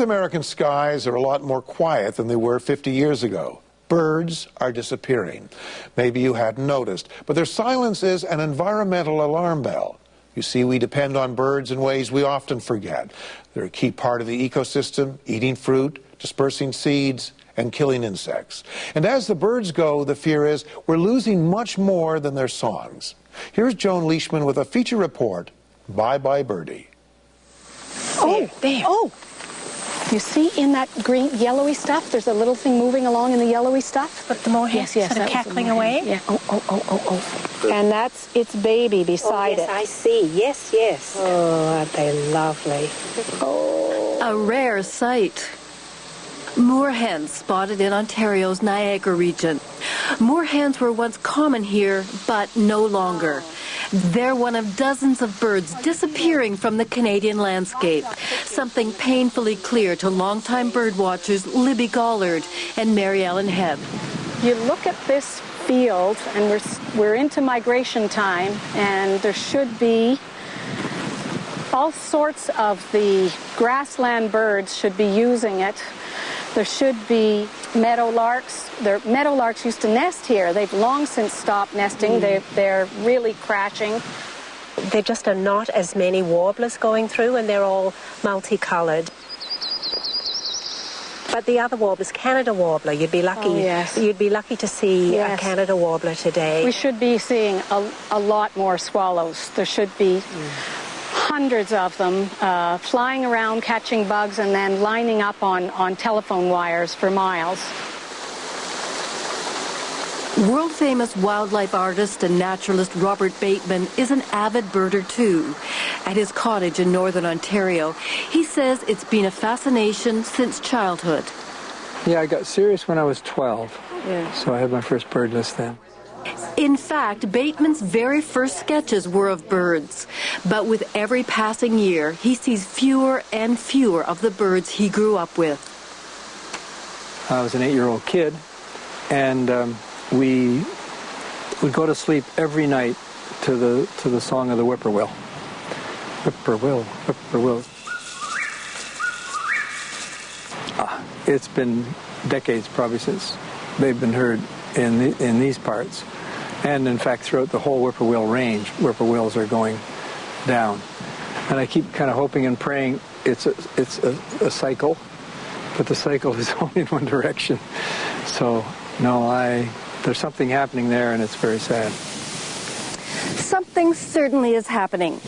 North American skies are a lot more quiet than they were 50 years ago. Birds are disappearing. Maybe you hadn't noticed, but their silence is an environmental alarm bell. You see, we depend on birds in ways we often forget. They're a key part of the ecosystem, eating fruit, dispersing seeds, and killing insects. And as the birds go, the fear is we're losing much more than their songs. Here's Joan Leishman with a feature report, Bye Bye Birdie. Oh, there. Oh, you see in that green, yellowy stuff, there's a little thing moving along in the yellowy stuff? But the moorhen, yes, sort of cackling away? Yeah. Oh. And that's its baby beside it. I see. Yes, yes. Oh, aren't they lovely? Oh. A rare sight. Moorhens spotted in Ontario's Niagara region. Moorhens were once common here, but no longer. They're one of dozens of birds disappearing from the Canadian landscape, something painfully clear to longtime birdwatchers Libby Gollard and Mary Ellen Hebb. You look at this field, and we're into migration time, and there should be all sorts of the grassland birds should be using it. There should be meadowlarks. Meadowlarks used to nest here. They've long since stopped nesting. They're really crashing. There just are not as many warblers going through, and they're all multicolored. But the other warblers, Canada warbler, you'd be lucky. Oh, yes. You'd be lucky to see a Canada warbler today. We should be seeing a lot more swallows. There should be hundreds of them flying around, catching bugs, and then lining up on telephone wires for miles. World-famous wildlife artist and naturalist Robert Bateman is an avid birder too. At his cottage in northern Ontario, he says it's been a fascination since childhood. Yeah, I got serious when I was 12, so I had my first bird list then. In fact, Bateman's very first sketches were of birds, but with every passing year, he sees fewer and fewer of the birds he grew up with. I was an 8-year-old kid, and we would go to sleep every night to the song of the whippoorwill. Whippoorwill, whippoorwill. It's been decades probably since they've been heard in these parts. And in fact, throughout the whole whippoorwill range, whippoorwills are going down. And I keep kind of hoping and praying it's a cycle, but the cycle is only in one direction. So, no, there's something happening there, and it's very sad. Something certainly is happening.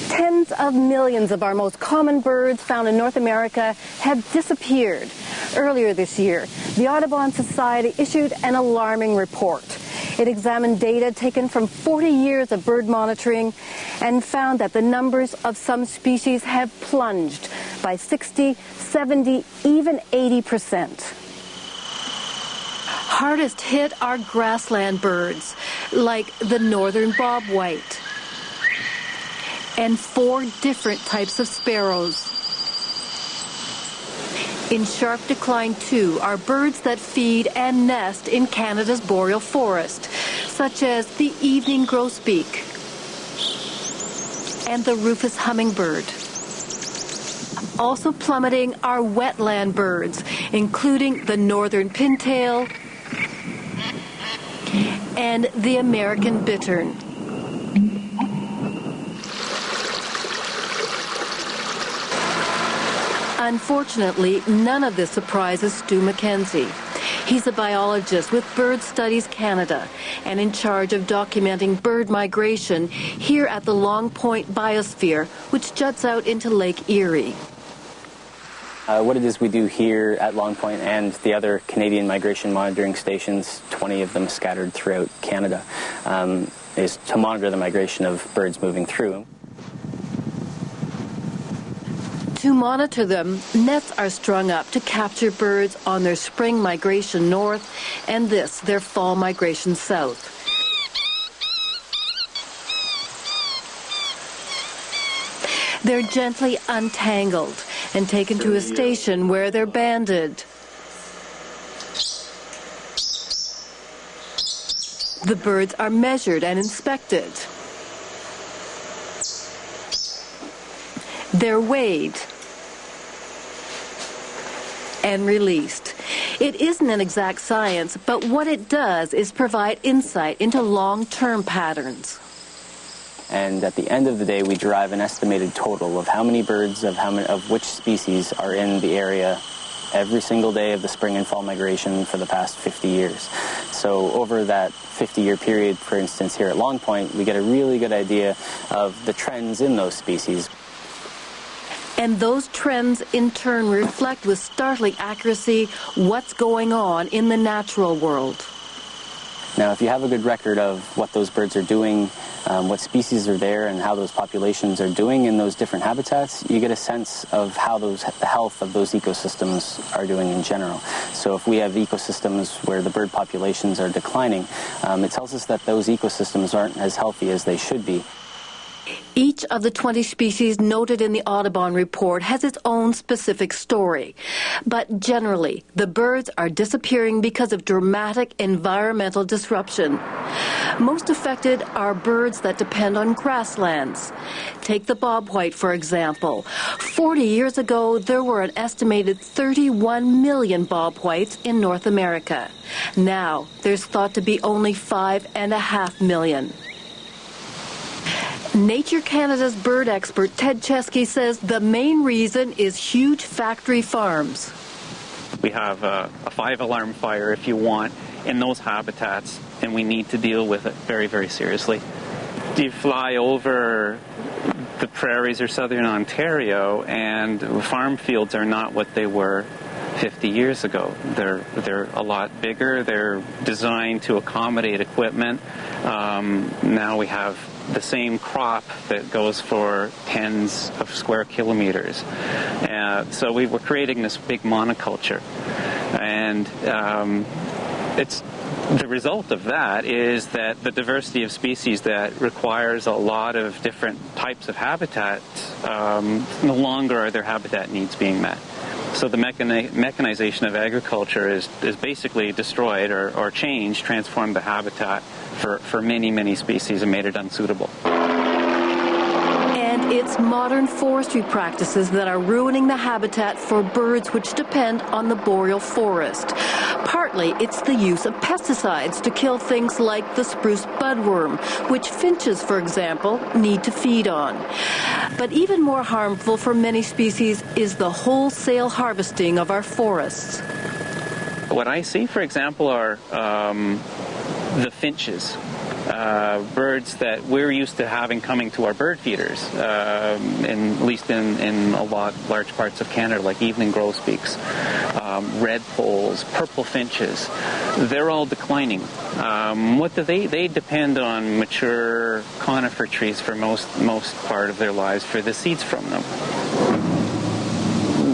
Tens of millions of our most common birds found in North America have disappeared. Earlier this year, the Audubon Society issued an alarming report. It examined data taken from 40 years of bird monitoring and found that the numbers of some species have plunged by 60, 70, even 80%. Hardest hit are grassland birds, like the northern bobwhite, and 4 different types of sparrows. In sharp decline, too, are birds that feed and nest in Canada's boreal forest, such as the evening grosbeak and the rufous hummingbird. Also plummeting are wetland birds, including the northern pintail and the American bittern. Unfortunately, none of this surprises Stu Mackenzie. He's a biologist with Bird Studies Canada and in charge of documenting bird migration here at the Long Point Biosphere, which juts out into Lake Erie. What it is we do here at Long Point and the other Canadian migration monitoring stations, 20 of them scattered throughout Canada, is to monitor the migration of birds moving through. To monitor them, nets are strung up to capture birds on their spring migration north and their fall migration south. They're gently untangled and taken to a station where they're banded. The birds are measured and inspected. They're weighed and released. It isn't an exact science, but what it does is provide insight into long-term patterns. And at the end of the day, we derive an estimated total of how many birds of which species are in the area every single day of the spring and fall migration for the past 50 years. So over that 50-year period, for instance, here at Long Point, we get a really good idea of the trends in those species. And those trends, in turn, reflect with startling accuracy what's going on in the natural world. Now, if you have a good record of what those birds are doing, what species are there, and how those populations are doing in those different habitats, you get a sense of how the health of those ecosystems are doing in general. So if we have ecosystems where the bird populations are declining, it tells us that those ecosystems aren't as healthy as they should be. Each of the 20 species noted in the Audubon report has its own specific story. But generally, the birds are disappearing because of dramatic environmental disruption. Most affected are birds that depend on grasslands. Take the bobwhite, for example. 40 years ago, there were an estimated 31 million bobwhites in North America. Now, there's thought to be only 5.5 million. Nature Canada's bird expert Ted Chesky says the main reason is huge factory farms. We have a 5-alarm fire, if you want, in those habitats, and we need to deal with it very, very seriously. You fly over the prairies of southern Ontario, and farm fields are not what they were 50 years ago. They're a lot bigger. They're designed to accommodate equipment. Now we have the same crop that goes for tens of square kilometers. So we were creating this big monoculture. And it's the result of that is that the diversity of species that requires a lot of different types of habitats, no longer are their habitat needs being met. So the mechanization of agriculture is basically destroyed or changed, transformed the habitat for many, many species and made it unsuitable. And it's modern forestry practices that are ruining the habitat for birds which depend on the boreal forest. Partly, it's the use of pesticides to kill things like the spruce budworm, which finches, for example, need to feed on. But even more harmful for many species is the wholesale harvesting of our forests. What I see, for example, are the finches. Birds that we're used to having coming to our bird feeders, at least in large parts of Canada, like evening grosbeaks, red poles, purple finches. They're all declining. What do they depend on mature conifer trees for most part of their lives for the seeds from them.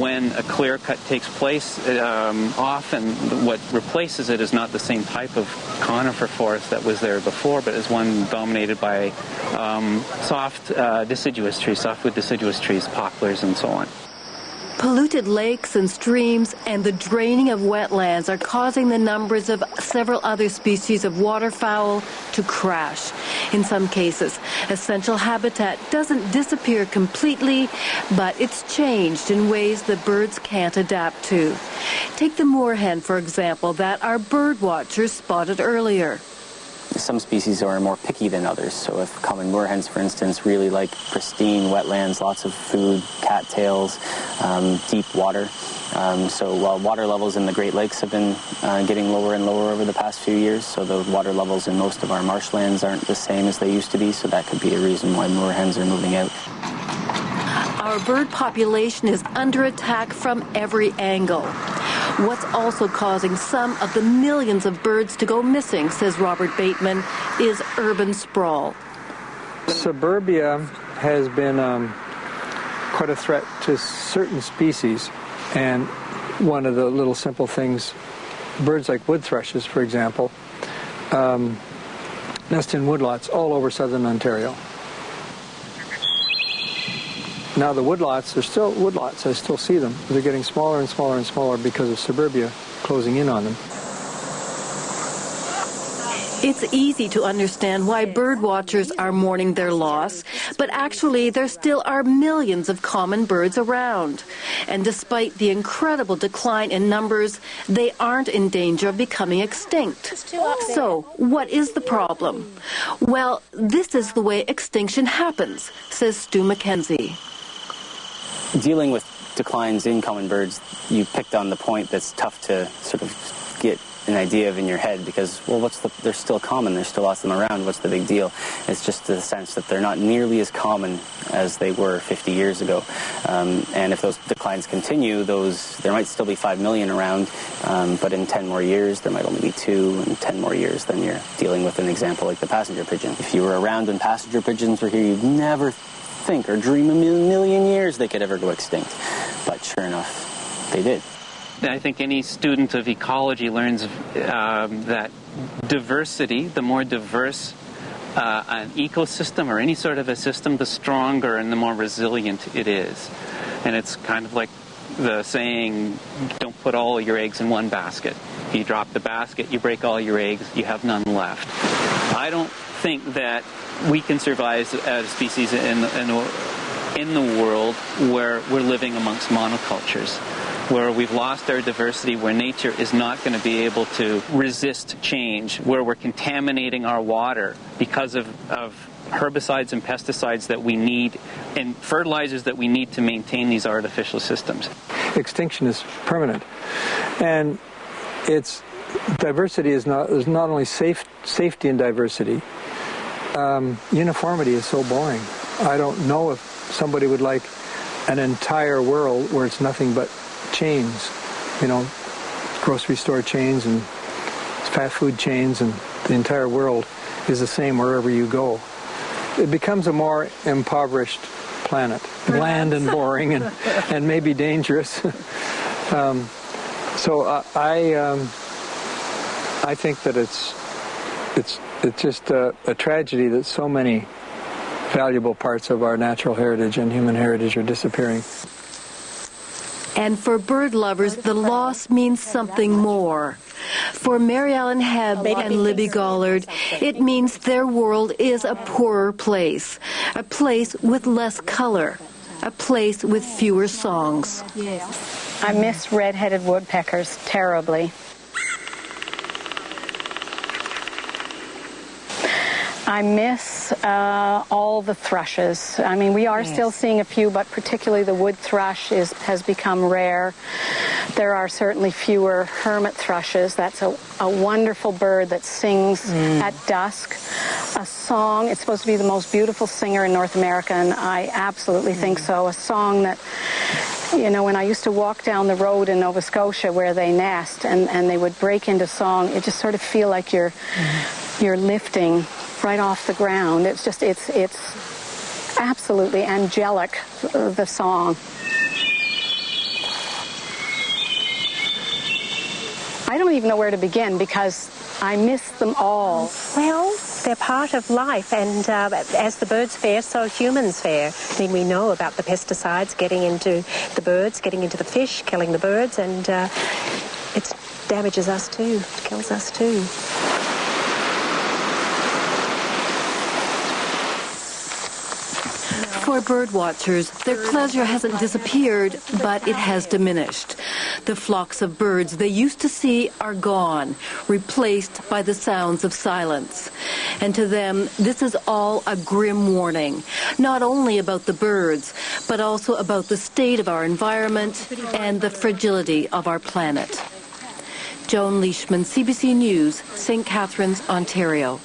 When a clear cut takes place, often what replaces it is not the same type of conifer forest that was there before, but is one dominated by softwood deciduous trees, poplars, and so on. Polluted lakes and streams and the draining of wetlands are causing the numbers of several other species of waterfowl to crash. In some cases, essential habitat doesn't disappear completely, but it's changed in ways the birds can't adapt to. Take the moorhen, for example, that our bird watchers spotted earlier. Some species are more picky than others. So if common moorhens, for instance, really like pristine wetlands, lots of food, cattails, deep water. So while water levels in the Great Lakes have been getting lower and lower over the past few years, so the water levels in most of our marshlands aren't the same as they used to be, so that could be a reason why moorhens are moving out. Our bird population is under attack from every angle. What's also causing some of the millions of birds to go missing, says Robert Bateman, is urban sprawl. Suburbia has been quite a threat to certain species, and one of the little simple things, birds like wood thrushes, for example, nest in woodlots all over southern Ontario. Now the woodlots are still woodlots. I still see them. They're getting smaller and smaller and smaller because of suburbia closing in on them. It's easy to understand why bird watchers are mourning their loss, but actually there still are millions of common birds around. And despite the incredible decline in numbers, they aren't in danger of becoming extinct. So, what is the problem? Well, this is the way extinction happens, says Stu McKenzie. Dealing with declines in common birds, you picked on the point that's tough to sort of get an idea of in your head, because, well, they're still common, there's still lots of them around, what's the big deal? It's just the sense that they're not nearly as common as they were 50 years ago. And if those declines continue, there might still be 5 million around, but in 10 more years, there might only be 2, and 10 more years, then you're dealing with an example like the passenger pigeon. If you were around when passenger pigeons were here, you'd never think or dream a million years they could ever go extinct. But sure enough, they did. I think any student of ecology learns that diversity, the more diverse an ecosystem or any sort of a system, the stronger and the more resilient it is. And it's kind of like the saying, don't put all your eggs in one basket. If you drop the basket, you break all your eggs, you have none left. I don't think that we can survive as a species in the world where we're living amongst monocultures, where we've lost our diversity, where nature is not going to be able to resist change, where we're contaminating our water because of herbicides and pesticides that we need and fertilizers that we need to maintain these artificial systems. Extinction is permanent, and its diversity is not only safety and diversity. Uniformity is so boring. I don't know if somebody would like an entire world where it's nothing but chains, grocery store chains and fast food chains, and the entire world is the same wherever you go. It becomes a more impoverished planet, bland and boring and maybe dangerous. So I think that it's just a tragedy that so many valuable parts of our natural heritage and human heritage are disappearing. And for bird lovers, the loss means something more. For Mary Ellen Hebb and Libby Gollard, it means their world is a poorer place, a place with less color, a place with fewer songs. Yes. I miss red-headed woodpeckers terribly. I miss all the thrushes. I mean, we are still seeing a few, but particularly the wood thrush has become rare. There are certainly fewer hermit thrushes. That's a wonderful bird that sings at dusk. A song, it's supposed to be the most beautiful singer in North America, and I absolutely think so. A song that, when I used to walk down the road in Nova Scotia where they nest, and they would break into song, it just sort of feel like you're lifting right off the ground. It's absolutely angelic, the song. I don't even know where to begin because I miss them all. Well, they're part of life, and as the birds fare, so humans fare. I mean, we know about the pesticides getting into the birds, getting into the fish, killing the birds, and it damages us too, it kills us too. For bird watchers, their pleasure hasn't disappeared, but it has diminished. The flocks of birds they used to see are gone, replaced by the sounds of silence. And to them, this is all a grim warning, not only about the birds, but also about the state of our environment and the fragility of our planet. Joan Leishman, CBC News, St. Catharines, Ontario.